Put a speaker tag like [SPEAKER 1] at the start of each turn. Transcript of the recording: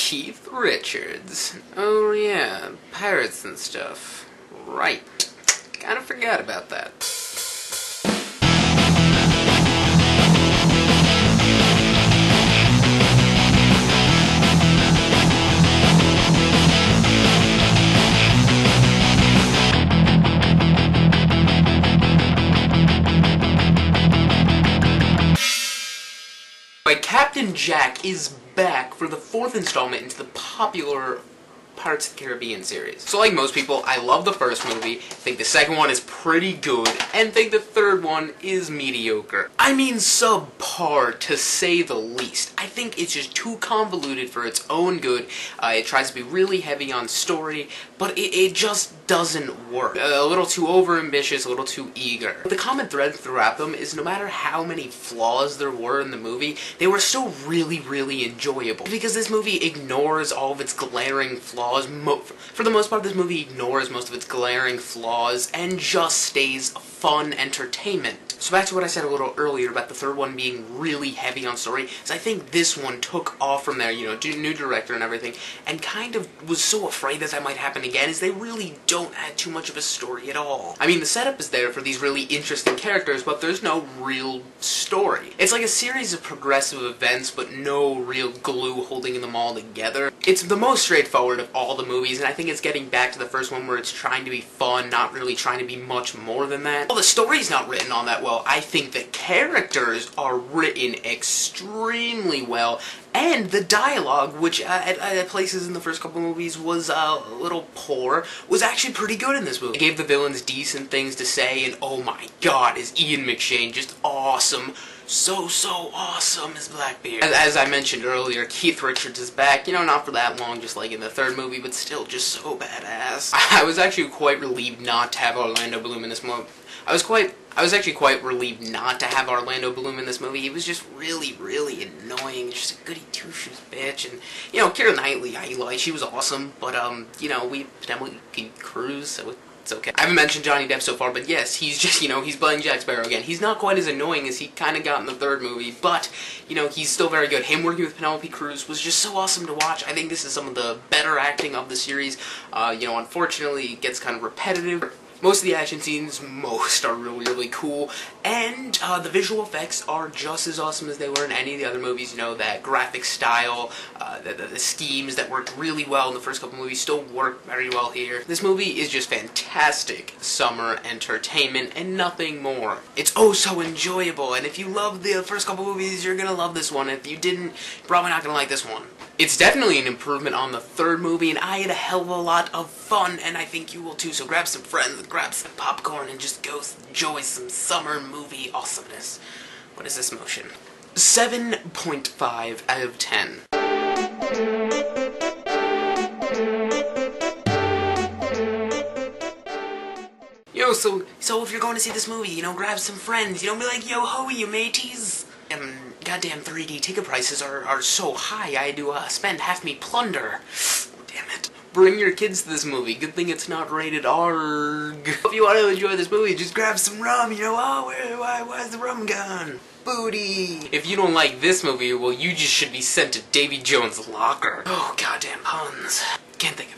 [SPEAKER 1] Keith Richards. Oh yeah, pirates and stuff. Right. Kinda forgot about that. Captain Jack is back for the 4th installment into the popular Pirates of the Caribbean series. So like most people, I love the first movie, think the second one is pretty good, and think the third one is mediocre. I mean subpar, to say the least. I think it's just too convoluted for its own good. It tries to be really heavy on story, but it just doesn't work. A little too overambitious, a little too eager. The common thread throughout them is no matter how many flaws there were in the movie, they were still really, really enjoyable. Because this movie ignores all of its glaring flaws. For the most part, this movie ignores most of its glaring flaws and just stays fun entertainment. So back to what I said a little earlier about the third one being really heavy on story, is I think this one took off from there, you know, new director and everything, and kind of was so afraid that might happen again, is they really don't add too much of a story at all. I mean, the setup is there for these really interesting characters, but there's no real story. It's like a series of progressive events, but no real glue holding them all together. It's the most straightforward of all the movies, and I think it's getting back to the first one where it's trying to be fun, not really trying to be much more than that. Well, the story's not written all that well. I think the characters are written extremely well, and the dialogue, which at places in the first couple movies was a little poor, was actually pretty good in this movie. It gave the villains decent things to say, and oh my god, is Ian McShane just awesome. So awesome as Blackbeard. As I mentioned earlier, Keith Richards is back, you know, not for that long, just like in the third movie, but still just so badass. I was actually quite relieved not to have Orlando Bloom in this movie. I was actually quite relieved not to have Orlando Bloom in this movie. He was just really, really annoying. Just a goody two-shoes bitch. And, you know, Keira Knightley, she was awesome. But, you know, Penelope Cruz, so it's okay. I haven't mentioned Johnny Depp so far, but yes, he's just, you know, he's playing Jack Sparrow again. He's not quite as annoying as he kind of got in the third movie, but, you know, he's still very good. Him working with Penelope Cruz was just so awesome to watch. I think this is some of the better acting of the series. You know, unfortunately, it gets kind of repetitive. Most of the action scenes, are really, really cool, and the visual effects are just as awesome as they were in any of the other movies. You know, that graphic style, the schemes that worked really well in the first couple movies still work very well here. This movie is just fantastic summer entertainment and nothing more. It's oh so enjoyable, and if you love the first couple movies, you're gonna love this one. If you didn't, you're probably not gonna like this one. It's definitely an improvement on the third movie, and I had a hell of a lot of fun, and I think you will too. So grab some friends, grab some popcorn, and just go enjoy some summer movie awesomeness. What is this motion? 7.5 out of 10. Yo, so if you're going to see this movie, you know, grab some friends, you know, be like, yo ho, you mateys. Goddamn 3D ticket prices are so high, I had to spend half me plunder. Oh, damn it. Bring your kids to this movie. Good thing it's not rated ARG. If you want to enjoy this movie, just grab some rum, you know, oh, where's the rum gone? Booty. If you don't like this movie, well, you just should be sent to Davy Jones' locker. Oh, goddamn puns. Can't think of it.